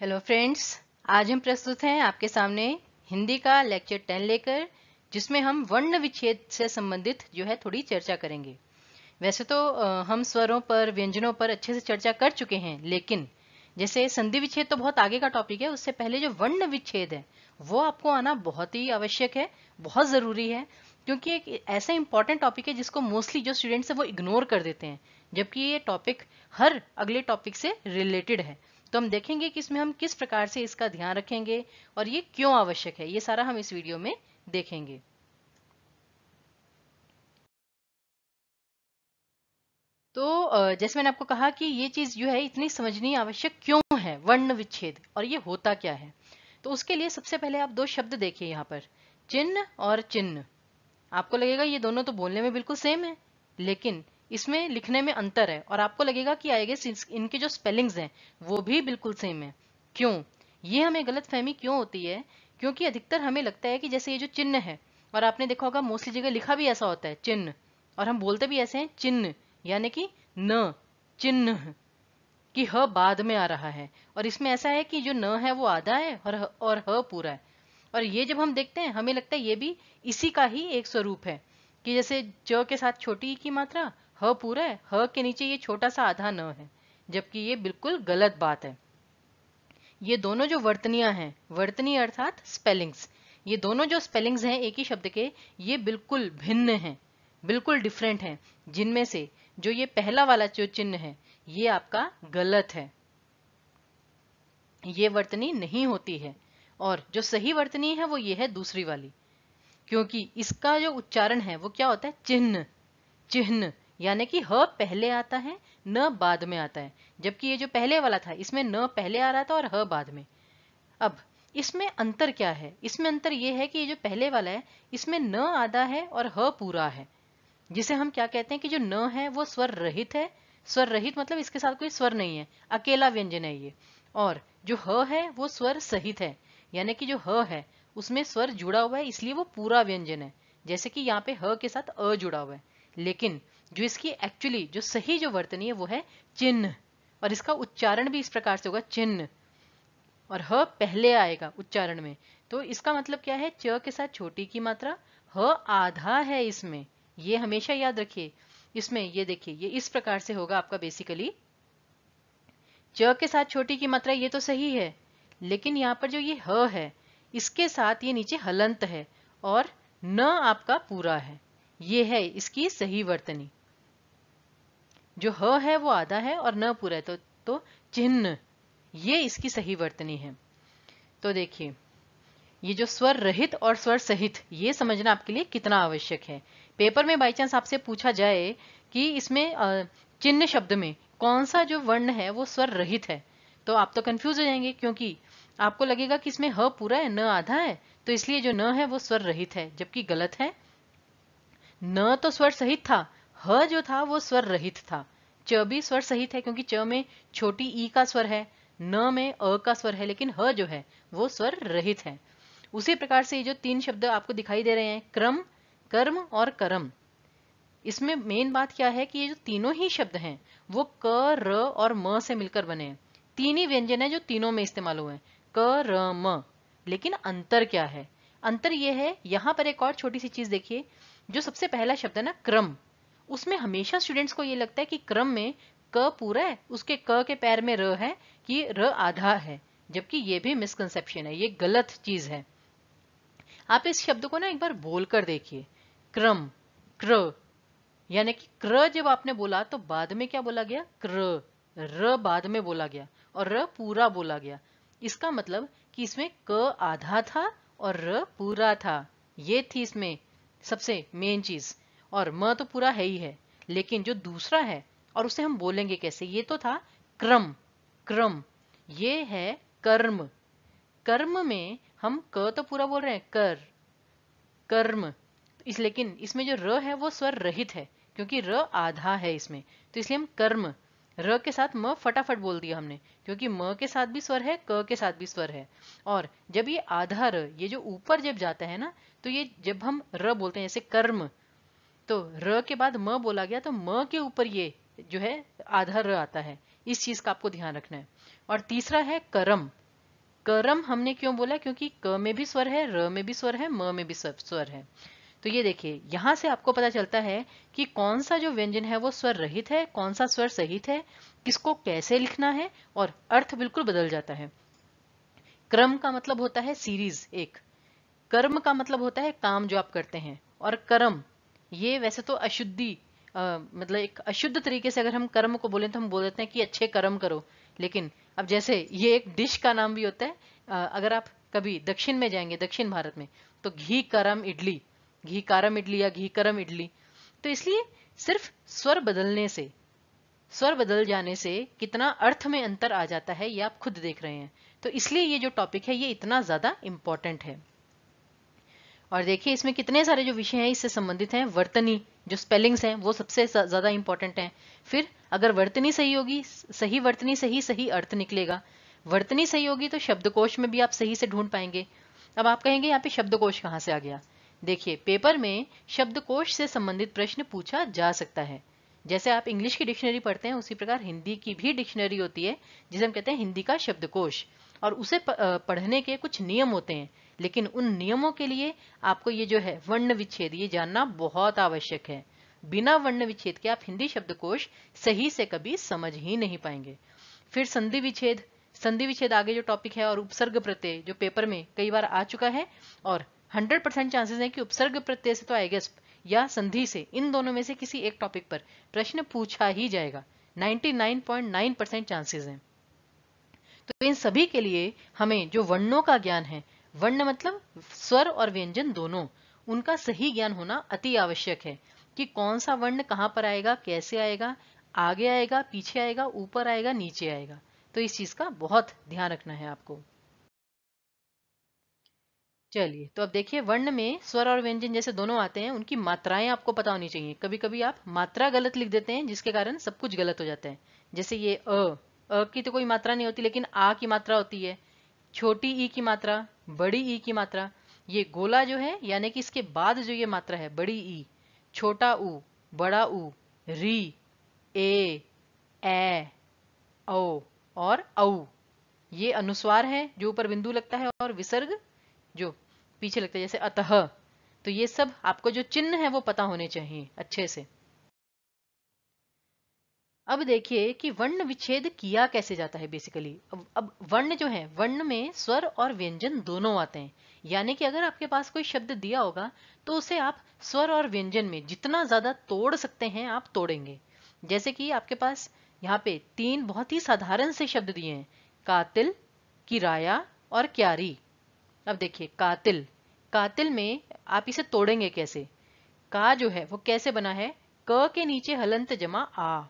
Hello friends, आज हम प्रस्तुत हैं आपके सामने हिंदी का लेक्चर 10 लेकर, जिसमें हम वर्ण विच्छेद से संबंधित थोड़ी चर्चा करेंगे। वैसे तो हम स्वरों पर, व्यंजनों पर अच्छे से चर्चा कर चुके हैं, लेकिन जैसे संधि विच्छेद तो बहुत आगे का टॉपिक है, उससे पहले जो वर्ण विच्छेद है वो आपको आना बहुत ही आवश्यक है, बहुत ज़रूरी है, क्योंकि एक ऐसा इंपॉर्टेंट टॉपिक है जिसको मोस्टली जो स्टूडेंट्स हैं वो इग्नोर कर देते हैं, जबकि ये टॉपिक हर अगले टॉपिक से रिलेटेड है। तो हम देखेंगे कि इसमें हम किस प्रकार से इसका ध्यान रखेंगे और ये क्यों आवश्यक है, ये सारा हम इस वीडियो में देखेंगे। तो जैसे मैंने आपको कहा कि ये चीज जो है इतनी समझनी आवश्यक क्यों है, वर्ण विच्छेद, और ये होता क्या है। तो उसके लिए सबसे पहले आप दो शब्द देखिए यहाँ पर, चिन्ह और चिन्ह। आपको लगेगा ये दोनों तो बोलने में बिल्कुल सेम है, लेकिन इसमें लिखने में अंतर है, और आपको लगेगा कि आई गेस इनके जो स्पेलिंग्स हैं वो भी बिल्कुल सेम है। क्यों? ये हमें गलतफहमी क्यों होती है? क्योंकि अधिकतर हमें लगता है कि जैसे ये जो चिन्ह है, और आपने देखा होगा मोस्टली जगह लिखा भी ऐसा होता है चिन्ह, और हम बोलते भी ऐसे हैं चिन्ह, यानी कि न, चिन्ह, कि ह बाद में आ रहा है। और इसमें ऐसा है कि जो न है वो आधा है और ह पूरा है। और ये जब हम देखते हैं हमें लगता है ये भी इसी का ही एक स्वरूप है, कि जैसे च के साथ छोटी ई की मात्रा, ह पूरा है, ह के नीचे ये छोटा सा आधा न है, जबकि ये बिल्कुल गलत बात है। ये दोनों जो वर्तनियां हैं, वर्तनी अर्थात स्पेलिंग्स, ये दोनों जो स्पेलिंग्स हैं एक ही शब्द के, ये बिल्कुल भिन्न हैं, बिल्कुल डिफरेंट हैं। जिनमें से जो ये पहला वाला जो चिन्ह है ये आपका गलत है, ये वर्तनी नहीं होती है। और जो सही वर्तनी है वो ये है दूसरी वाली, क्योंकि इसका जो उच्चारण है वो क्या होता है, चिन्ह, चिन्ह, यानी कि ह पहले आता है, न बाद में आता है। जबकि ये जो पहले वाला था इसमें न पहले आ रहा था और ह बाद में। अब इसमें अंतर क्या है? इसमें अंतर ये है कि ये जो पहले वाला है इसमें न आधा है और ह पूरा है, जिसे हम क्या कहते हैं कि जो न है वो स्वर रहित है। स्वर रहित मतलब इसके साथ कोई स्वर नहीं है, अकेला व्यंजन है ये। और जो ह है वो स्वर सहित है, यानी कि जो ह है उसमें स्वर जुड़ा हुआ है, इसलिए वो पूरा व्यंजन है। जैसे कि यहाँ पे ह के साथ अ जुड़ा हुआ है, लेकिन जो इसकी एक्चुअली जो सही जो वर्तनी है वो है चिन्ह, और इसका उच्चारण भी इस प्रकार से होगा, चिन्ह, और ह पहले आएगा उच्चारण में। तो इसका मतलब क्या है, च के साथ छोटी की मात्रा, ह आधा है इसमें, ये हमेशा याद रखिए। इसमें ये देखिए, ये इस प्रकार से होगा आपका बेसिकली, च के साथ छोटी की मात्रा, ये तो सही है, लेकिन यहाँ पर जो ये ह है इसके साथ ये नीचे हलंत है, और न आपका पूरा है, ये है इसकी सही वर्तनी। जो ह है वो आधा है और न पूरा है, तो चिन्ह, ये इसकी सही वर्तनी है। तो देखिए, ये जो स्वर रहित और स्वर सहित, ये समझना आपके लिए कितना आवश्यक है। पेपर में बाई चांस आपसे पूछा जाए कि इसमें चिन्ह शब्द में कौन सा जो वर्ण है वो स्वर रहित है, तो आप तो कंफ्यूज हो जाएंगे, क्योंकि आपको लगेगा कि इसमें ह पूरा है, न आधा है, तो इसलिए जो न है वो स्वर रहित है, जबकि गलत है। न तो स्वर सहित था, ह जो था वो स्वर रहित था। च भी स्वर सहित है, क्योंकि च में छोटी ई का स्वर है, न में अ का स्वर है, लेकिन ह जो है वो स्वर रहित है। उसी प्रकार से ये जो तीन शब्द आपको दिखाई दे रहे हैं, क्रम, कर्म और करम, इसमें मेन बात क्या है कि ये जो तीनों ही शब्द हैं वो क, र और म से मिलकर बने हैं। तीन ही व्यंजन है जो तीनों में इस्तेमाल हुए हैं, क, र, म। लेकिन अंतर क्या है? अंतर ये है, यहाँ पर एक और छोटी सी चीज देखिए, जो सबसे पहला शब्द है ना क्रम, उसमें हमेशा स्टूडेंट्स को ये लगता है कि क्रम में क पूरा है, उसके क के पैर में र है, कि र आधा है, जबकि ये भी मिसकंसेप्शन है, ये गलत चीज है। आप इस शब्द को ना एक बार बोल कर देखिए, क्रम, क्र, यानी कि क्र जब आपने बोला तो बाद में क्या बोला गया, क्र, र बाद में बोला गया और र पूरा बोला गया। इसका मतलब कि इसमें क आधा था और र पूरा था, ये थी इसमें सबसे मेन चीज। और म तो पूरा है ही है, लेकिन जो दूसरा है, और उसे हम बोलेंगे कैसे, ये तो था क्रम, क्रम, ये है कर्म। कर्म में हम क तो पूरा बोल रहे हैं, कर, कर्म, लेकिन इसमें जो र है वो स्वर रहित है, क्योंकि र आधा है इसमें, तो इसलिए हम कर्म, र के साथ म फटाफट बोल दिया हमने, क्योंकि म के साथ भी स्वर है, क के साथ भी स्वर है। और जब ये आधा र, ये जो ऊपर जब जाता है ना, तो ये जब हम र बोलते हैं जैसे कर्म, तो र के बाद म बोला गया, तो म के ऊपर ये जो है आधा र आता है। इस चीज का आपको ध्यान रखना है। और तीसरा है करम। करम हमने क्यों बोला, क्योंकि क में भी स्वर है, र में भी स्वर है, म में भी स्वर है। तो ये देखिए यहां से आपको पता चलता है कि कौन सा जो व्यंजन है वो स्वर रहित है, कौन सा स्वर सहित है, किसको कैसे लिखना है, और अर्थ बिल्कुल बदल जाता है। क्रम का मतलब होता है सीरीज एक, कर्म का मतलब होता है काम जो आप करते हैं, और कर्म ये वैसे तो अशुद्धि मतलब एक अशुद्ध तरीके से अगर हम कर्म को बोलें तो हम बोल देते हैं कि अच्छे कर्म करो, लेकिन अब जैसे ये एक डिश का नाम भी होता है, अगर आप कभी दक्षिण में जाएंगे, दक्षिण भारत में, तो घी करम इडली, घी कारम इडली या घी करम इडली। तो इसलिए सिर्फ स्वर बदलने से, स्वर बदल जाने से कितना अर्थ में अंतर आ जाता है ये आप खुद देख रहे हैं। तो इसलिए ये जो टॉपिक है ये इतना ज्यादा इंपॉर्टेंट है। और देखिए इसमें कितने सारे जो विषय हैं इससे संबंधित हैं। वर्तनी जो स्पेलिंग्स हैं वो सबसे ज्यादा इंपॉर्टेंट हैं। फिर अगर वर्तनी सही होगी, सही वर्तनी सही सही अर्थ निकलेगा। वर्तनी सही होगी तो शब्दकोश में भी आप सही से ढूंढ पाएंगे। अब आप कहेंगे यहाँ पे शब्दकोश कहाँ से आ गया। देखिए पेपर में शब्दकोश से संबंधित प्रश्न पूछा जा सकता है। जैसे आप इंग्लिश की डिक्शनरी पढ़ते हैं उसी प्रकार हिंदी की भी डिक्शनरी होती है जिसे हम कहते हैं हिंदी का शब्दकोश, और उसे पढ़ने के कुछ नियम होते हैं। लेकिन उन नियमों के लिए आपको ये जो है वर्ण विच्छेद ये जानना बहुत आवश्यक है। बिना वर्ण विच्छेद के आप हिंदी शब्दकोश सही से कभी समझ ही नहीं पाएंगे। फिर संधि विच्छेद, संधि विच्छेद आगे जो टॉपिक है, और उपसर्ग प्रत्यय जो पेपर में कई बार आ चुका है, और 100% चांसेस है कि उपसर्ग प्रत्यय से तो आएगा या संधि से, इन दोनों में से किसी एक टॉपिक पर प्रश्न पूछा ही जाएगा। 99.9% चांसेस हैं। तो इन सभी के लिए हमें जो वर्णों का ज्ञान है, वर्ण मतलब स्वर और व्यंजन दोनों, उनका सही ज्ञान होना अति आवश्यक है कि कौन सा वर्ण कहाँ पर आएगा, कैसे आएगा, आगे आएगा, पीछे आएगा, ऊपर आएगा, नीचे आएगा। तो इस चीज का बहुत ध्यान रखना है आपको। चलिए तो अब देखिए वर्ण में स्वर और व्यंजन जैसे दोनों आते हैं, उनकी मात्राएं आपको पता होनी चाहिए। कभी कभी आप मात्रा गलत लिख देते हैं जिसके कारण सब कुछ गलत हो जाता है। जैसे ये अ की तो कोई मात्रा नहीं होती, लेकिन आ की मात्रा होती है। छोटी ई की मात्रा, बड़ी ई की मात्रा। ये गोला जो है यानी कि इसके बाद जो ये मात्रा है बड़ी ई, छोटा ऊ, बड़ा ऊ, री, ए औ और औ, ये अनुस्वार है जो ऊपर बिंदु लगता है, और विसर्ग जो पीछे लगता है जैसे अतः। तो ये सब आपको जो चिन्ह है वो पता होने चाहिए अच्छे से। अब देखिए कि वर्ण विच्छेद किया कैसे जाता है बेसिकली। अब वर्ण जो है, वर्ण में स्वर और व्यंजन दोनों आते हैं। यानी कि अगर आपके पास कोई शब्द दिया होगा तो उसे आप स्वर और व्यंजन में जितना ज्यादा तोड़ सकते हैं आप तोड़ेंगे। जैसे कि आपके पास यहाँ पे 3 बहुत ही साधारण से शब्द दिए हैं, कातिल, किराया और क्यारी। अब देखिए कातिल, कातिल में आप इसे तोड़ेंगे कैसे। का जो है वो कैसे बना है, क के नीचे हलंत जमा आ,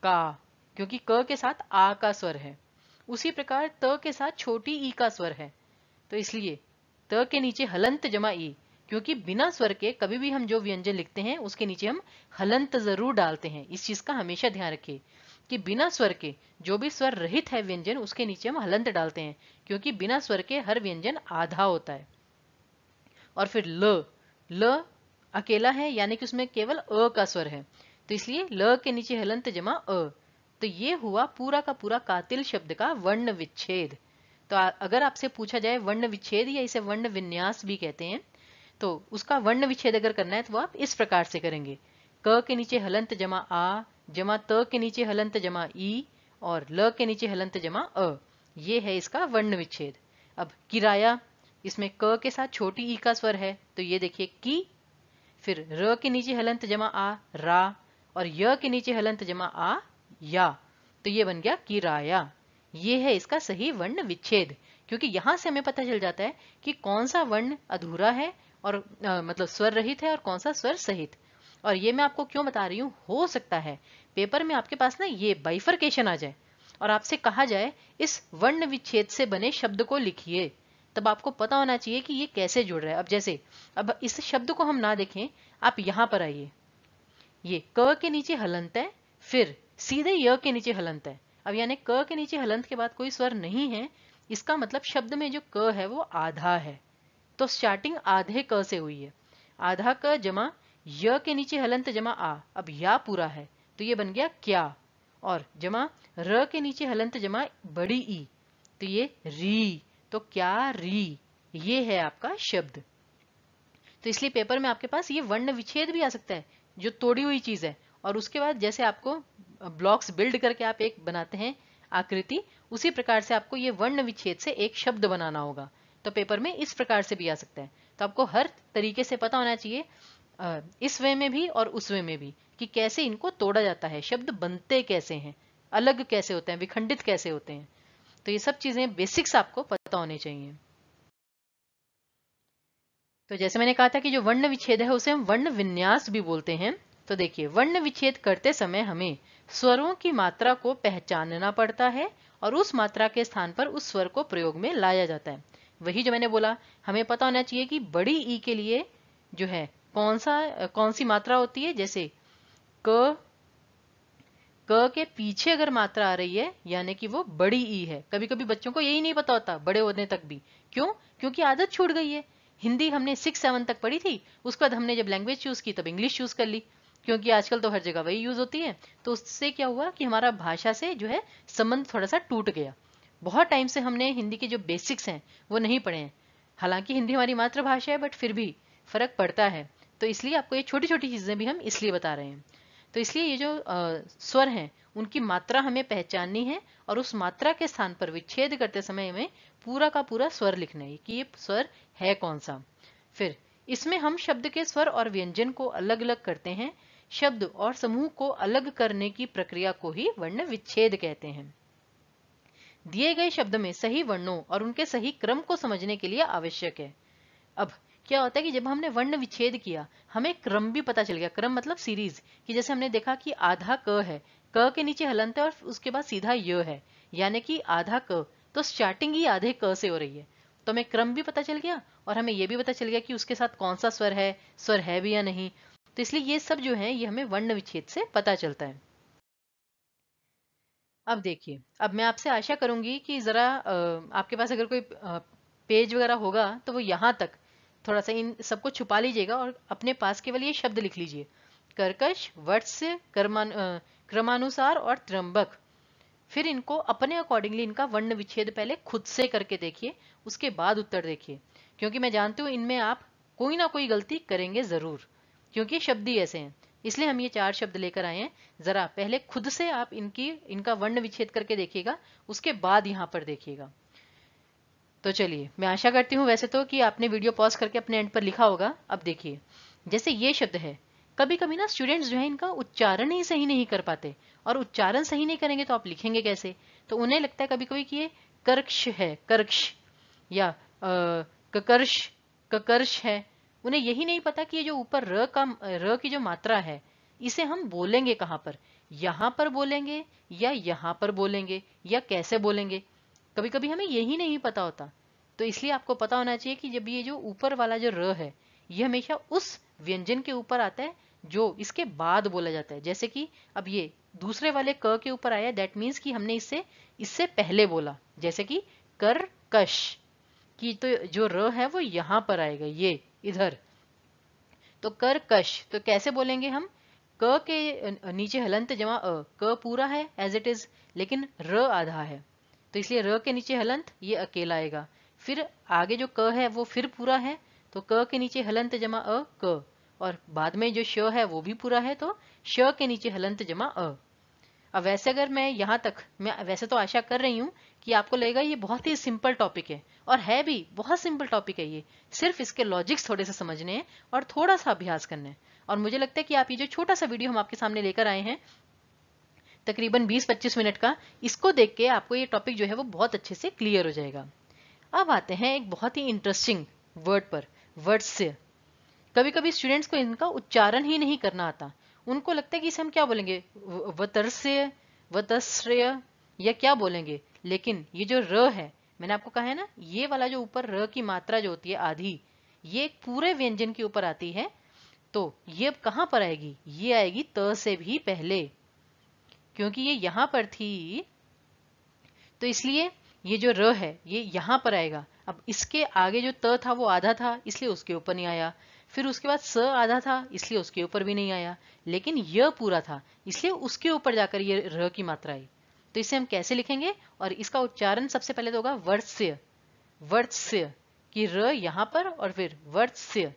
का, क्योंकि क के साथ आ का स्वर है। उसी प्रकार त के साथ छोटी ई का स्वर है, तो इसलिए त के नीचे हलंत जमा ई, क्योंकि बिना स्वर के कभी भी हम जो व्यंजन लिखते हैं उसके नीचे हम हलंत जरूर डालते हैं। इस चीज का हमेशा ध्यान रखिए कि बिना स्वर के जो भी स्वर रहित है व्यंजन उसके नीचे हम हलंत डालते हैं, क्योंकि बिना स्वर के हर व्यंजन आधा होता है। और फिर ल, ल अकेला है यानी कि उसमें केवल अ का स्वर है, तो इसलिए ल के नीचे हलंत जमा अ। तो ये हुआ पूरा का पूरा कातिल शब्द का वर्ण विच्छेद। तो अगर आपसे पूछा जाए वर्ण विच्छेद, या इसे वर्ण विन्यास भी कहते हैं, तो उसका वर्ण विच्छेद अगर करना है तो आप इस प्रकार से करेंगे। क के नीचे हलंत जमा आ, जमा त के नीचे हलंत जमा ई, और ल के नीचे हलंत जमा अ। ये है इसका वर्ण विच्छेद। अब किराया, इसमें क के साथ छोटी ई का स्वर है, तो ये देखिए की, फिर र के नीचे हलंत जमा आ, रा, और य के नीचे हलंत जमा आ, या। तो ये बन गया किराया। ये है इसका सही वर्ण विच्छेद, क्योंकि यहां से हमें पता चल जाता है कि कौन सा वर्ण अधूरा है और मतलब स्वर रहित है और कौन सा स्वर सहित। और ये मैं आपको क्यों बता रही हूँ, हो सकता है पेपर में आपके पास ना ये बाइफरकेशन आ जाए और आपसे कहा जाए इस वर्ण विच्छेद से बने शब्द को लिखिए, तब आपको पता होना चाहिए कि ये कैसे जुड़ रहा है। अब जैसे अब इस शब्द को हम ना देखें, आप यहां पर आइए, ये क के नीचे हलंत है, फिर सीधे य के नीचे हलंत है। अब यानी क के नीचे हलंत के बाद कोई स्वर नहीं है, इसका मतलब शब्द में जो क है वो आधा है। तो स्टार्टिंग आधे क से हुई है। आधा क जमा य के नीचे हलंत जमा आ, अब या पूरा है तो ये बन गया क्या, और जमा र के नीचे हलंत जमा बड़ी ई, तो ये री। तो क्या री, ये है आपका शब्द। तो इसलिए पेपर में आपके पास ये वर्ण विच्छेद भी आ सकता है, जो तोड़ी हुई चीज है, और उसके बाद जैसे आपको ब्लॉक्स बिल्ड करके आप एक बनाते हैं आकृति, उसी प्रकार से आपको ये वर्ण विच्छेद से एक शब्द बनाना होगा। तो पेपर में इस प्रकार से भी आ सकता है। तो आपको हर तरीके से पता होना चाहिए, इस वे में भी और उस वे में भी, कि कैसे इनको तोड़ा जाता है, शब्द बनते कैसे हैं, अलग कैसे होते हैं, विखंडित कैसे होते हैं। तो ये सब चीजें बेसिक्स आपको पता होने चाहिए। तो जैसे मैंने कहा था कि जो वर्ण विच्छेद है उसे हम वर्ण विन्यास भी बोलते हैं। तो देखिए, वर्ण विच्छेद करते समय हमें स्वरों की मात्रा को पहचानना पड़ता है और उस मात्रा के स्थान पर उस स्वर को प्रयोग में लाया जाता है। वही जो मैंने बोला, हमें पता होना चाहिए कि बड़ी ई के लिए जो है कौन सी मात्रा होती है। जैसे क के पीछे अगर मात्रा आ रही है यानी कि वो बड़ी ई है। कभी कभी बच्चों को यही नहीं पता होता बड़े होने तक भी। क्यों? क्योंकि आदत छूट गई है। हिंदी हमने 6-7 तक पढ़ी थी, उसके बाद हमने जब लैंग्वेज चूज की तब इंग्लिश चूज कर ली, क्योंकि आजकल तो हर जगह वही यूज होती है। तो उससे क्या हुआ कि हमारा भाषा से जो है संबंध थोड़ा सा टूट गया। बहुत टाइम से हमने हिंदी के जो बेसिक्स हैं वो नहीं पढ़े हैं। हालांकि हिंदी हमारी मातृभाषा है, बट फिर भी फर्क पड़ता है। तो इसलिए आपको ये छोटी छोटी चीजें भी हम इसलिए बता रहे हैं। तो इसलिए ये जो स्वर हैं उनकी मात्रा हमें पहचाननी है, और उस मात्रा के स्थान पर विच्छेद करते समय हमें पूरा का पूरा स्वर लिखना है कि ये स्वर है कौन सा। फिर इसमें हम शब्द के स्वर और व्यंजन को अलग अलग करते हैं। शब्द और समूह को अलग करने की प्रक्रिया को ही वर्ण विच्छेद कहते हैं। दिए गए शब्द में सही वर्णों और उनके सही क्रम को समझने के लिए आवश्यक है। अब क्या होता है कि जब हमने वर्ण विच्छेद किया, हमें क्रम भी पता चल गया। क्रम मतलब सीरीज, कि जैसे हमने देखा कि आधा क है, क के नीचे हलंत है और उसके बाद सीधा य है, यानी कि आधा क, तो स्टार्टिंग ही आधे क से हो रही है। तो हमें क्रम भी पता चल गया और हमें यह भी पता चल गया कि उसके साथ कौन सा स्वर है भी या नहीं। तो इसलिए ये सब जो है ये हमें वर्ण विच्छेद से पता चलता है। अब देखिए, अब मैं आपसे आशा करूंगी कि जरा आपके पास अगर कोई पेज वगैरह होगा तो वो यहाँ तक थोड़ा सा इन सबको छुपा लीजिएगा और अपने पास केवल ये शब्द लिख लीजिए, कर्कश, वत्स्य, क्रमानुसार और त्र्यंबक। फिर इनको अपने अकॉर्डिंगली इनका वर्ण विच्छेद पहले खुद से करके देखिए, उसके बाद उत्तर देखिए, क्योंकि मैं जानती हूँ इनमें आप कोई ना कोई गलती करेंगे जरूर, क्योंकि शब्द ही ऐसे हैं। इसलिए हम ये 4 शब्द लेकर आए हैं। जरा पहले खुद से आप इनका वर्ण विच्छेद करके देखिएगा, उसके बाद यहाँ पर देखिएगा। तो चलिए, मैं आशा करती हूँ वैसे तो कि आपने वीडियो पॉज करके अपने एंड पर लिखा होगा। अब देखिए, जैसे ये शब्द है, कभी कभी ना स्टूडेंट्स जो है इनका उच्चारण ही सही नहीं कर पाते, और उच्चारण सही नहीं करेंगे तो आप लिखेंगे कैसे। तो उन्हें लगता है कभी कभी कि ये कर्क्ष है, कर्क्ष, या ककर्ष, ककर्ष है। उन्हें यही नहीं पता कि ये जो ऊपर र की जो मात्रा है, इसे हम बोलेंगे कहाँ पर, यहाँ पर बोलेंगे या यहाँ पर बोलेंगे या कैसे बोलेंगे। कभी कभी हमें यही नहीं पता होता। तो इसलिए आपको पता होना चाहिए कि जब ये जो ऊपर वाला जो र है, ये हमेशा उस व्यंजन के ऊपर आता है जो इसके बाद बोला जाता है। जैसे कि अब ये दूसरे वाले क के ऊपर आया, दैट मीन्स कि हमने इससे इससे पहले बोला। जैसे कि कर्कश, कि तो जो र है वो यहाँ पर आएगा, ये इधर। तो कर्कश, तो कैसे बोलेंगे हम, क के नीचे हलंत जमा अ, क पूरा है एज इट इज, लेकिन र आधा है, तो इसलिए र के नीचे हलंत ये अकेला आएगा। फिर आगे जो क है वो फिर पूरा है, तो क के नीचे हलंत जमा अ क, और बाद में जो श है वो भी पूरा है, तो श के नीचे हलंत जमा अ। अब वैसे अगर मैं वैसे तो आशा कर रही हूँ कि आपको लगेगा ये बहुत ही सिंपल टॉपिक है, और है भी बहुत सिंपल टॉपिक है ये। सिर्फ इसके लॉजिक्स थोड़े से समझने हैं और थोड़ा सा अभ्यास करना है। और मुझे लगता है कि आप ये जो छोटा सा वीडियो हम आपके सामने लेकर आए हैं, तकरीबन 20-25 मिनट का, इसको देख के आपको ये टॉपिक जो है वो बहुत अच्छे से क्लियर हो जाएगा। अब आते हैं एक बहुत ही इंटरेस्टिंग वर्ड पर, वर्ड्स। कभी कभी स्टूडेंट्स को इनका उच्चारण ही नहीं करना आता। उनको लगता है कि इसे हम क्या बोलेंगे, वतर्स्य, वतश्रय, या क्या बोलेंगे। लेकिन ये जो र है, मैंने आपको कहा है ना, ये वाला जो ऊपर र की मात्रा जो होती है आधी, ये एक पूरे व्यंजन के ऊपर आती है। तो ये अब कहां पर आएगी, ये आएगी त से भी पहले, क्योंकि ये यहां पर थी। तो इसलिए ये जो र है ये यहां पर आएगा। अब इसके आगे जो त था वो आधा था, इसलिए उसके ऊपर नहीं आया। फिर उसके बाद स आधा था, इसलिए उसके ऊपर भी नहीं आया। लेकिन य पूरा था, इसलिए उसके ऊपर जाकर ये र की मात्रा आई। तो इसे हम कैसे लिखेंगे, और इसका उच्चारण सबसे पहले तो होगा वर्ष्य, वर्त्स्य कि र यहाँ पर और फिर वर्त्स्य,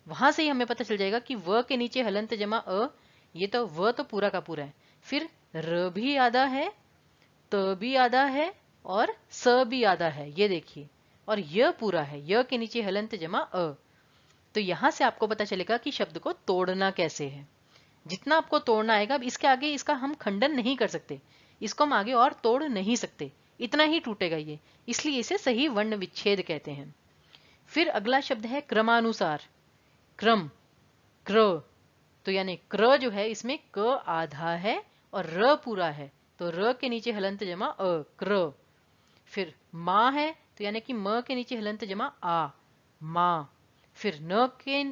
वहां से ही हमें पता चल जाएगा कि व के नीचे हलंत जमा अ, ये तो व तो पूरा का पूरा है, फिर र भी आधा है, त भी आधा है और स भी आधा है, ये देखिए, और य पूरा है, य के नीचे हलंत जमा अ। तो यहां से आपको पता चलेगा कि शब्द को तोड़ना कैसे है। जितना आपको तोड़ना आएगा, अब इसके आगे इसका हम खंडन नहीं कर सकते, इसको हम आगे और तोड़ नहीं सकते, इतना ही टूटेगा ये, इसलिए इसे सही वर्ण विच्छेद कहते हैं। फिर अगला शब्द है क्रमानुसार। क्रम, क्र, तो यानी क्र जो है इसमें क आधा है और र पूरा है, तो र के नीचे हलंत जमा अ, क्र। फिर माँ है, तो यानी कि म के नीचे हलंत जमा आ, माँ। फिर न के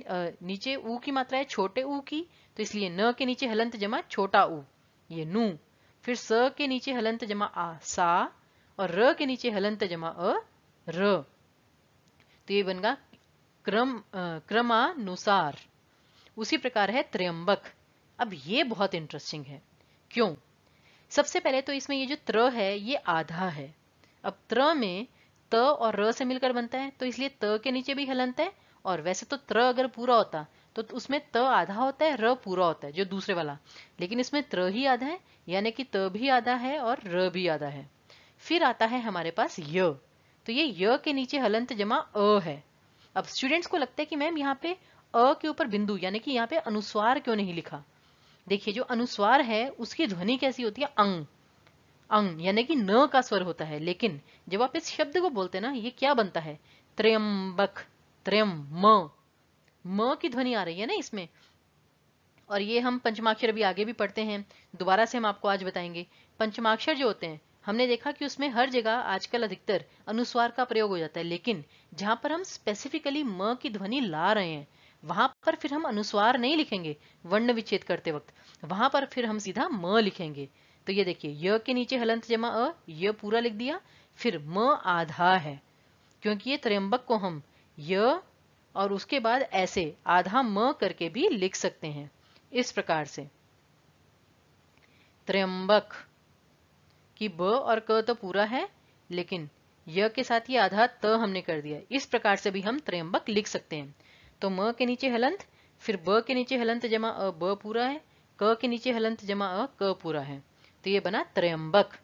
नीचे ऊ की मात्रा है छोटे ऊ की, तो इसलिए न के नीचे हलंत जमा छोटा ऊ, ये नू। फिर स के नीचे हलंत जमा आ, सा, और र के नीचे हलंत जमा अ, र। तो ये बन गया क्रमानुसार। उसी प्रकार है त्र्यंबक। अब ये बहुत इंटरेस्टिंग है, क्यों? सबसे पहले तो इसमें ये जो त्र है ये आधा है। अब त्र में त और र से मिलकर बनता है, तो इसलिए त के नीचे भी हलंत है, और वैसे तो त्र अगर पूरा होता तो उसमें त आधा होता है, र पूरा होता है जो दूसरे वाला, लेकिन इसमें त्र ही आधा है, यानी कि त भी आधा है और र भी आधा है। फिर आता है हमारे पास य, तो ये य के नीचे हलंत जमा अ है। अब स्टूडेंट्स को लगता है कि मैम यहाँ पे अ के ऊपर बिंदु यानी कि यहाँ पे अनुस्वार क्यों नहीं लिखा? देखिए, जो अनुस्वार है उसकी ध्वनि कैसी होती है? अंग, अंग यानी कि न का स्वर होता है, लेकिन जब आप इस शब्द को बोलते हैं ना, ये क्या बनता है? त्र्यंबक, त्र्यम, म की ध्वनि आ रही है ना इसमें। और ये हम पंचमाक्षर अभी आगे भी पढ़ते हैं, दोबारा से हम आपको आज बताएंगे। पंचमाक्षर जो होते हैं, हमने देखा कि उसमें हर जगह आजकल अधिकतर अनुस्वार का प्रयोग हो जाता है, लेकिन जहां पर हम स्पेसिफिकली म की ध्वनि ला रहे हैं, वहां पर फिर हम अनुस्वार नहीं लिखेंगे वर्ण विच्छेद करते वक्त, वहां पर फिर हम सीधा म लिखेंगे। तो ये देखिए, य के नीचे हलंत जमा अ, य पूरा लिख दिया, फिर म आधा है, क्योंकि ये त्र्यंबक को हम य और उसके बाद ऐसे आधा म करके भी लिख सकते हैं, इस प्रकार से। त्र्यंबक की ब और क तो पूरा है, लेकिन य के साथ ये आधा त हमने कर दिया, इस प्रकार से भी हम त्र्यंबक लिख सकते हैं। तो म के नीचे हलंत, फिर ब के नीचे हलंत जमा अ, ब पूरा है, क के नीचे हलंत जमा अ, क पूरा है, तो ये बना त्र्यंबक।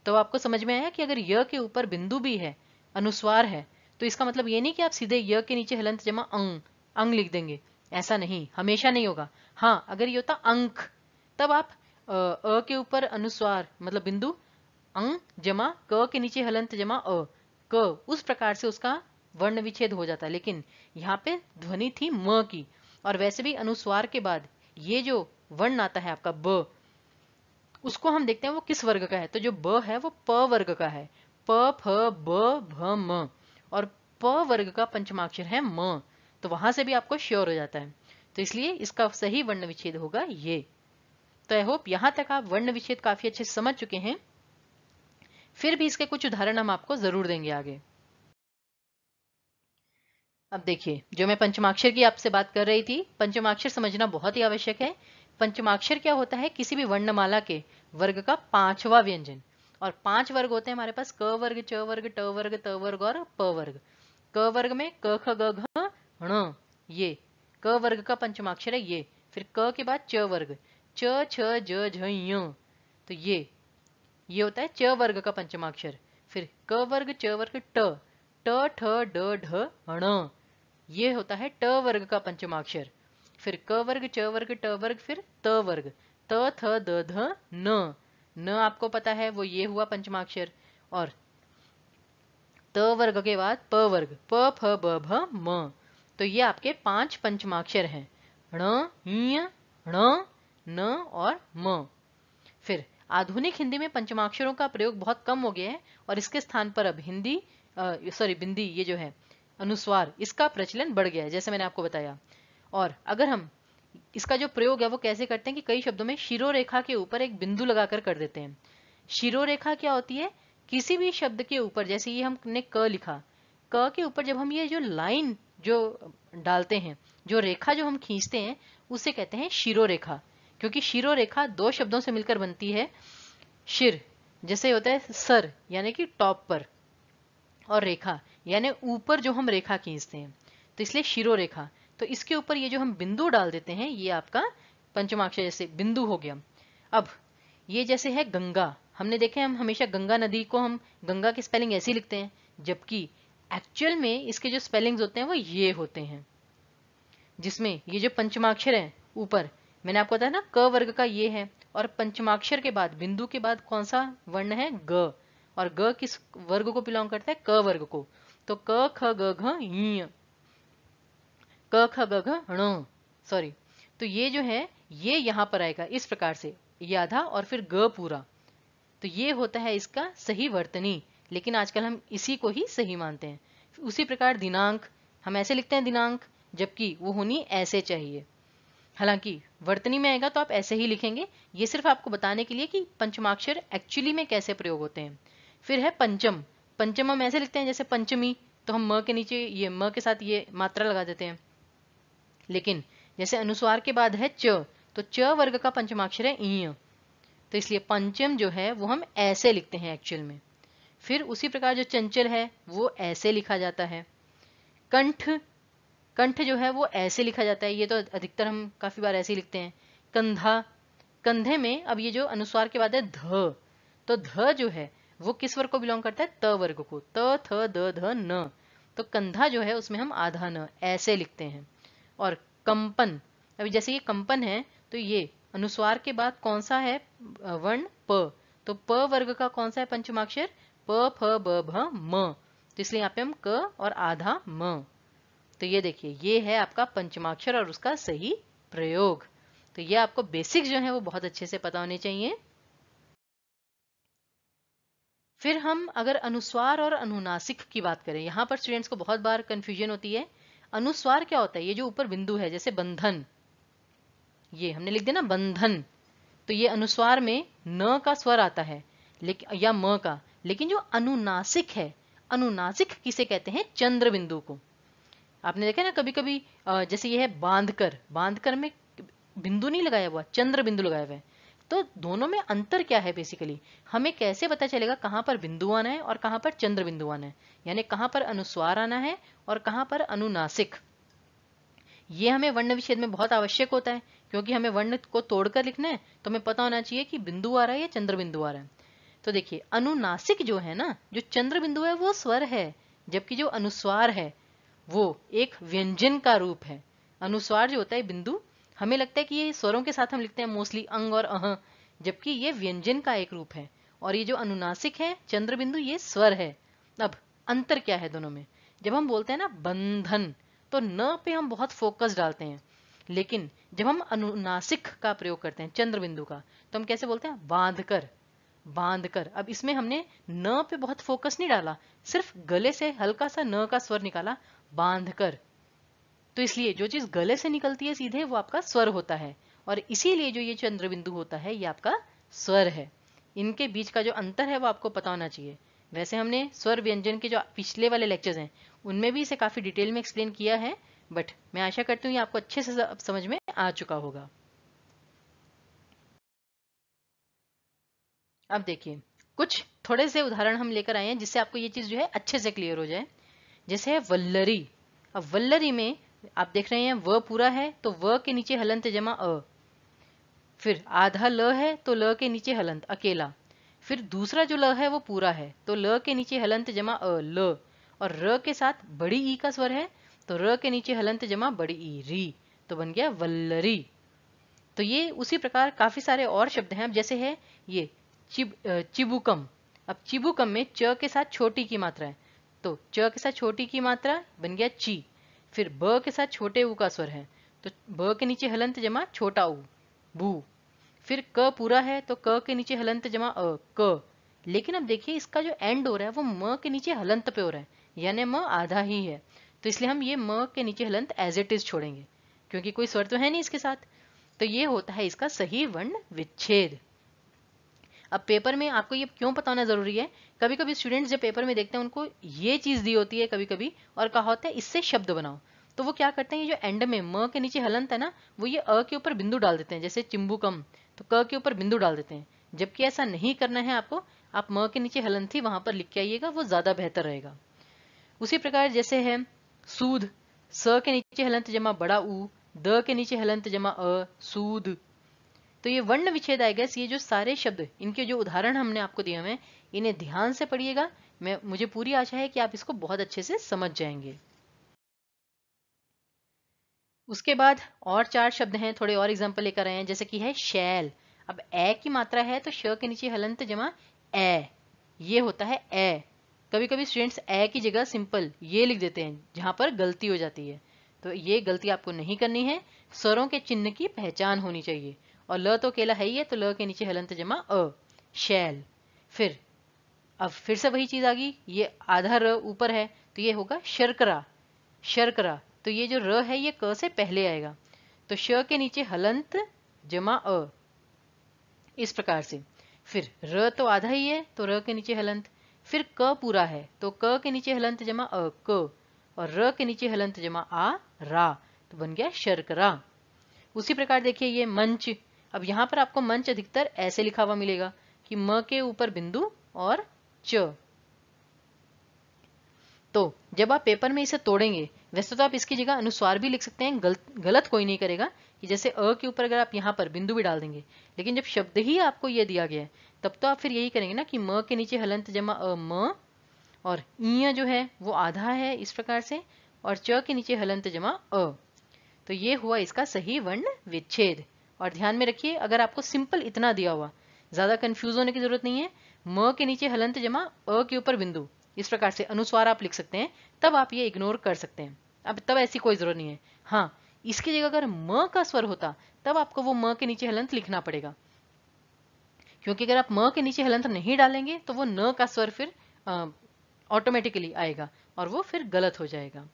तो आपको समझ में आया कि अगर य के ऊपर बिंदु भी है, अनुस्वार है, तो इसका मतलब ये नहीं कि आप सीधे य के नीचे हलंत जमा अंग, अंग लिख देंगे, ऐसा नहीं, हमेशा नहीं होगा। हाँ, अगर ये होता अंक, तब आप अ के ऊपर अनुस्वार मतलब बिंदु, अंग जमा क के नीचे हलंत जमा अ, क, उस प्रकार से उसका वर्ण विच्छेद हो जाता है। लेकिन यहाँ पे ध्वनि थी म की, और वैसे भी अनुस्वार के बाद ये जो वर्ण आता है आपका ब, उसको हम देखते हैं वो किस वर्ग का है। तो जो ब है वो प वर्ग का है, प फ ब भ म, और प वर्ग का पंचमाक्षर है म, तो वहां से भी आपको श्योर हो जाता है। तो इसलिए इसका सही वर्ण विच्छेद होगा ये। तो आई होप यहां तक आप वर्ण विच्छेद काफी अच्छे से समझ चुके हैं। फिर भी इसके कुछ उदाहरण हम आपको जरूर देंगे आगे। अब देखिए, जो मैं पंचमाक्षर की आपसे बात कर रही थी, पंचमाक्षर समझना बहुत ही आवश्यक है। पंचमाक्षर क्या होता है? किसी भी वर्णमाला के वर्ग का पांचवा व्यंजन। और 5 वर्ग होते हैं हमारे पास, क वर्ग, च वर्ग, ट वर्ग, त वर्ग और प वर्ग। क वर्ग में क ख ग घ ण, ये क वर्ग का पंचमाक्षर है ये। फिर क के बाद च वर्ग, च छ ज झ ञ, तो ये होता है च वर्ग का पंचमाक्षर। फिर क वर्ग, च वर्ग, ट, ट ठ ड ढ ण, ये होता है ट वर्ग का पंचमाक्षर। फिर क वर्ग, च वर्ग, ट वर्ग, फिर त वर्ग, त थ द ध न, न आपको पता है वो ये हुआ पंचमाक्षर। और त वर्ग के बाद प वर्ग, प फ ब भ म, तो ये आपके 5 पंचमाक्षर हैं, ण, ञ, ण, न और म। फिर आधुनिक हिंदी में पंचमाक्षरों का प्रयोग बहुत कम हो गया है, और इसके स्थान पर अब हिंदी बिंदी, ये जो है अनुस्वार, इसका प्रचलन बढ़ गया है, जैसे मैंने आपको बताया। और अगर हम इसका जो प्रयोग है वो कैसे करते हैं कि कई शब्दों में शिरोरेखा के ऊपर एक बिंदु लगाकर कर देते हैं। शिरोरेखा क्या होती है? किसी भी शब्द के ऊपर, जैसे ये हमने क लिखा, क के ऊपर जब हम ये जो लाइन जो डालते हैं, जो रेखा जो हम खींचते हैं, उसे कहते हैं शिरोरेखा। क्योंकि शिरोरेखा 2 शब्दों से मिलकर बनती है। शिर जैसे होता है सर, यानी कि टॉप पर, और रेखा यानी ऊपर जो हम रेखा खींचते हैं, तो इसलिए शिरोरेखा। तो इसके ऊपर ये जो हम बिंदु डाल देते हैं ये आपका पंचमाक्षर जैसे बिंदु हो गया। अब ये जैसे है गंगा, हमने देखे हम हमेशा गंगा नदी को हम गंगा की स्पेलिंग ऐसे ही लिखते हैं, जबकि एक्चुअल में इसके जो स्पेलिंग्स होते हैं वो ये होते हैं, जिसमें ये जो पंचमाक्षर है ऊपर मैंने आपको बताया ना क वर्ग का ये है, और पंचमाक्षर के बाद बिंदु के बाद कौन सा वर्ण है, ग, और ग किस वर्ग को बिलोंग करता है, क वर्ग को। तो क ख ग घ ञ, क ख ग घ ण, सॉरी। तो ये जो है ये यहाँ पर आएगा इस प्रकार से, ये आधा और फिर ग पूरा। तो ये होता है इसका सही वर्तनी, लेकिन आजकल हम इसी को ही सही मानते हैं। उसी प्रकार दिनांक हम ऐसे लिखते हैं दिनांक, जबकि वो होनी ऐसे चाहिए। हालांकि वर्तनी में आएगा तो आप ऐसे ही लिखेंगे, ये सिर्फ आपको बताने के लिए कि पंचमाक्षर एक्चुअली में कैसे प्रयोग होते हैं। फिर है पंचम, पंचम हम ऐसे लिखते हैं जैसे पंचमी, तो हम म के नीचे ये म के साथ ये मात्रा लगा देते हैं। लेकिन जैसे अनुस्वार के बाद है च, तो च वर्ग का पंचमाक्षर है इ, तो इसलिए पंचम जो है वो हम ऐसे लिखते हैं एक्चुअल में। फिर उसी प्रकार जो चंचल है वो ऐसे लिखा जाता है। कंठ, कंठ जो है वो ऐसे लिखा जाता है, ये तो अधिकतर हम काफी बार ऐसे ही लिखते हैं। कंधा, कंधे में अब ये जो अनुस्वार के बाद है ध, तो ध जो है वो किस वर्ग को बिलोंग करता है, त वर्ग को, त थ द ध न, तो कंधा जो है उसमें हम आधा न ऐसे लिखते हैं। और कंपन, अभी जैसे ये कंपन है तो ये अनुस्वार के बाद कौन सा है वर्ण, प, तो प वर्ग का कौन सा है पंचमाक्षर, प फ ब भ म, तो इसलिए यहाँ पे हम क और आधा म। तो ये देखिए ये है आपका पंचमाक्षर और उसका सही प्रयोग। तो ये आपको बेसिक्स जो है वो बहुत अच्छे से पता होने चाहिए। फिर हम अगर अनुस्वार और अनुनासिक की बात करें, यहाँ पर स्टूडेंट्स को बहुत बार कंफ्यूजन होती है। अनुस्वार क्या होता है, ये जो ऊपर बिंदु है जैसे बंधन, ये हमने लिख दिया ना बंधन, तो ये अनुस्वार में न का स्वर आता है लेकिन या म का, लेकिन जो अनुनासिक है, अनुनासिक किसे कहते हैं, चंद्र बिंदु को। आपने देखा ना कभी कभी जैसे ये है बांधकर, बांधकर में बिंदु नहीं लगाया हुआ, चंद्र बिंदु लगाया हुआ है। तो दोनों में अंतर क्या है, बेसिकली हमें कैसे पता चलेगा कहाँ पर बिंदु आना है और कहाँ पर चंद्र बिंदु आना है, यानी कहाँ पर अनुस्वार आना है और कहाँ पर अनुनासिक। ये हमें वर्ण विच्छेद में बहुत आवश्यक होता है, क्योंकि हमें वर्ण को तोड़कर लिखना है तो हमें पता होना चाहिए कि बिंदु आ रहा है या चंद्र बिंदु आ रहा है। तो देखिए अनुनासिक जो है ना, जो चंद्र बिंदु है वो स्वर है, जबकि जो अनुस्वार है वो एक व्यंजन का रूप है। अनुस्वार जो होता है बिंदु, हमें लगता है कि ये स्वरों के साथ हम लिखते हैं मोस्टली अंग और अह, जबकि ये व्यंजन का एक रूप है। और ये जो अनुनासिक है चंद्र बिंदु ये स्वर है। अब अंतर क्या है दोनों में, जब हम बोलते हैं ना बंधन, तो न पे हम बहुत फोकस डालते हैं, लेकिन जब हम अनुनासिक का प्रयोग करते हैं चंद्र बिंदु का, तो हम कैसे बोलते हैं, बांध कर, बांध कर। अब इसमें हमने न पे बहुत फोकस नहीं डाला, सिर्फ गले से हल्का सा न का स्वर निकाला, बांध कर। तो इसलिए जो चीज गले से निकलती है सीधे वो आपका स्वर होता है, और इसीलिए जो ये चंद्र बिंदु होता है ये आपका स्वर है। इनके बीच का जो अंतर है वो आपको पता होना चाहिए। वैसे हमने स्वर व्यंजन के जो पिछले वाले लेक्चर्स हैं उनमें भी इसे काफी डिटेल में एक्सप्लेन किया है, बट मैं आशा करती हूँ ये आपको अच्छे से समझ में आ चुका होगा। अब देखिए कुछ थोड़े से उदाहरण हम लेकर आए हैं जिससे आपको ये चीज जो है अच्छे से क्लियर हो जाए। जैसे है वल्लरी, अब वल्लरी में आप देख रहे हैं व पूरा है तो व के नीचे हलंत जमा अ, फिर आधा ल है तो ल के नीचे हलंत अकेला, फिर दूसरा जो ल है वो पूरा है तो ल के नीचे हलंत जमा अ ल, और र के साथ बड़ी ई का स्वर है तो र के नीचे हलंत जमा बड़ी ई री, तो बन गया वल्लरी। तो ये उसी प्रकार काफी सारे और शब्द हैं। अब जैसे है ये चिबुकम, अब चिबुकम में च के साथ छोटी की मात्रा है तो च के साथ छोटी की मात्रा बन गया ची, फिर ब के साथ छोटे ऊ का स्वर है तो ब के नीचे हलंत जमा छोटा ऊ बू, फिर क पूरा है तो क के नीचे हलंत जमा अ क, लेकिन अब देखिए इसका जो एंड हो रहा है वो म के नीचे हलंत पे हो रहा है, यानी म आधा ही है, तो इसलिए हम ये म के नीचे हलंत एज इट इज छोड़ेंगे क्योंकि कोई स्वर तो है नहीं इसके साथ। तो ये होता है इसका सही वर्ण विच्छेद। अब पेपर में आपको ये क्यों पता होना जरूरी है, कभी कभी स्टूडेंट्स जब पेपर में देखते हैं उनको ये चीज दी होती है कभी कभी और कहा होता है इससे शब्द बनाओ, तो वो क्या करते हैं ये जो एंड में म के नीचे हलंत है ना वो ये अ के ऊपर बिंदु डाल देते हैं, जैसे चिंबुकम तो क के ऊपर बिंदु डाल देते हैं, जबकि ऐसा नहीं करना है आपको, आप म के नीचे हलंत ही वहां पर लिख के आइएगा, वो ज्यादा बेहतर रहेगा। उसी प्रकार जैसे है सूद, स के नीचे हलंत जमा बड़ा ऊ, द के नीचे हलंत जमा अ, सूद। तो ये वर्ण विच्छेद आएगा। ये जो सारे शब्द, इनके जो उदाहरण हमने आपको दिए हुए हैं, इन्हें ध्यान से पढ़िएगा। मुझे पूरी आशा है कि आप इसको बहुत अच्छे से समझ जाएंगे। उसके बाद और 4 शब्द हैं, थोड़े और एग्जाम्पल लेकर आए हैं, जैसे कि है शैल। अब ए की मात्रा है तो श के नीचे हलंत जमा ए, ये होता है ए। कभी कभी स्टूडेंट्स ए की जगह सिंपल ये लिख देते हैं, जहां पर गलती हो जाती है। तो ये गलती आपको नहीं करनी है। स्वरों के चिन्ह की पहचान होनी चाहिए। और ल तो अकेला है ही है, तो ल के नीचे हलंत जमा अ, शैल। फिर अब फिर से वही चीज आ गई, ये आधा र ऊपर है तो ये होगा शर्करा, शर्करा। तो ये जो र है ये क से पहले आएगा, तो श के नीचे हलंत जमा अ, इस प्रकार से। फिर र तो आधा ही है तो र के नीचे हलंत। फिर क पूरा है तो क के नीचे हलंत जमा अ, क। और र के नीचे हलंत जमा आ, रा। तो बन गया शर्करा। उसी प्रकार देखिए ये मंच। अब यहां पर आपको मंच अधिकतर ऐसे लिखा हुआ मिलेगा कि म के ऊपर बिंदु और च। तो जब आप पेपर में इसे तोड़ेंगे, वैसे तो आप इसकी जगह अनुस्वार भी लिख सकते हैं, गलत कोई नहीं करेगा, कि जैसे अ के ऊपर अगर आप यहाँ पर बिंदु भी डाल देंगे, लेकिन जब शब्द ही आपको ये दिया गया है तब तो आप फिर यही करेंगे ना कि म के नीचे हलंत जमा अ, म। और ईय जो है वो आधा है इस प्रकार से, और च के नीचे हलंत जमा अ। तो ये हुआ इसका सही वर्ण विच्छेद। और ध्यान में रखिए, अगर आपको सिंपल इतना दिया हुआ, ज्यादा कंफ्यूज होने की जरूरत नहीं है, म के नीचे हलंत जमा अ के ऊपर बिंदु, इस प्रकार से अनुस्वार आप लिख सकते हैं, तब आप ये इग्नोर कर सकते हैं। अब तब ऐसी कोई जरूरत नहीं है। हाँ, इसकी जगह अगर म का स्वर होता तब आपको वो म के नीचे हलंत लिखना पड़ेगा, क्योंकि अगर आप म के नीचे हलंत नहीं डालेंगे तो वो न का स्वर फिर ऑटोमेटिकली आएगा और वो फिर गलत हो जाएगा।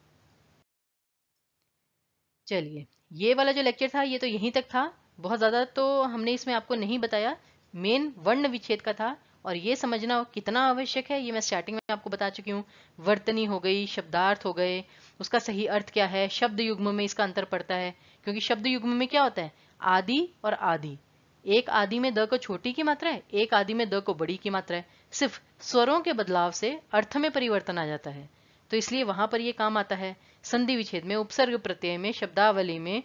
चलिए, ये वाला जो लेक्चर था ये तो यहीं तक था। बहुत ज़्यादा तो हमने इसमें आपको नहीं बताया, मेन वर्ण विच्छेद का था। और ये समझना कितना आवश्यक है ये मैं स्टार्टिंग में आपको बता चुकी हूँ। वर्तनी हो गई, शब्दार्थ हो गए, उसका सही अर्थ क्या है, शब्द युग्म में इसका अंतर पड़ता है। क्योंकि शब्द युग्म में क्या होता है, आदि और आदि। एक आदि में द को छोटी की मात्रा है, एक आदि में द को बड़ी की मात्रा है। सिर्फ स्वरों के बदलाव से अर्थ में परिवर्तन आ जाता है, तो इसलिए वहां पर ये काम आता है। संधि विच्छेद में, उपसर्ग प्रत्यय में, शब्दावली में,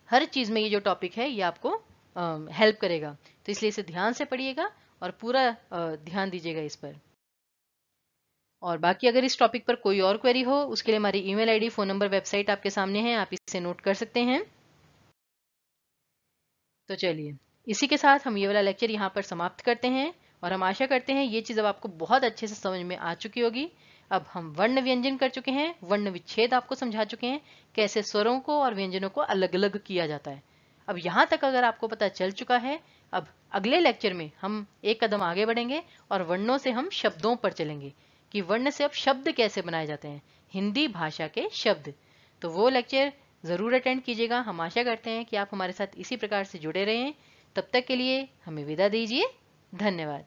हर चीज में ये जो टॉपिक है ये आपको हेल्प करेगा। तो इसलिए इसे ध्यान से पढ़िएगा और पूरा ध्यान दीजिएगा इस पर। और बाकी अगर इस टॉपिक पर कोई और क्वेरी हो, उसके लिए हमारी email ID, phone number, website आपके सामने है, आप इसे नोट कर सकते हैं। तो चलिए, इसी के साथ हम ये वाला लेक्चर यहाँ पर समाप्त करते हैं। और हम आशा करते हैं ये चीज़ अब आपको बहुत अच्छे से समझ में आ चुकी होगी। अब हम वर्ण व्यंजन कर चुके हैं, वर्ण विच्छेद आपको समझा चुके हैं, कैसे स्वरों को और व्यंजनों को अलग अलग किया जाता है। अब यहाँ तक अगर आपको पता चल चुका है, अब अगले लेक्चर में हम एक कदम आगे बढ़ेंगे और वर्णों से हम शब्दों पर चलेंगे कि वर्ण से अब शब्द कैसे बनाए जाते हैं, हिंदी भाषा के शब्द। तो वो लेक्चर ज़रूर अटेंड कीजिएगा। हम आशा करते हैं कि आप हमारे साथ इसी प्रकार से जुड़े रहें। तब तक के लिए हमें विदा दीजिए। धन्यवाद।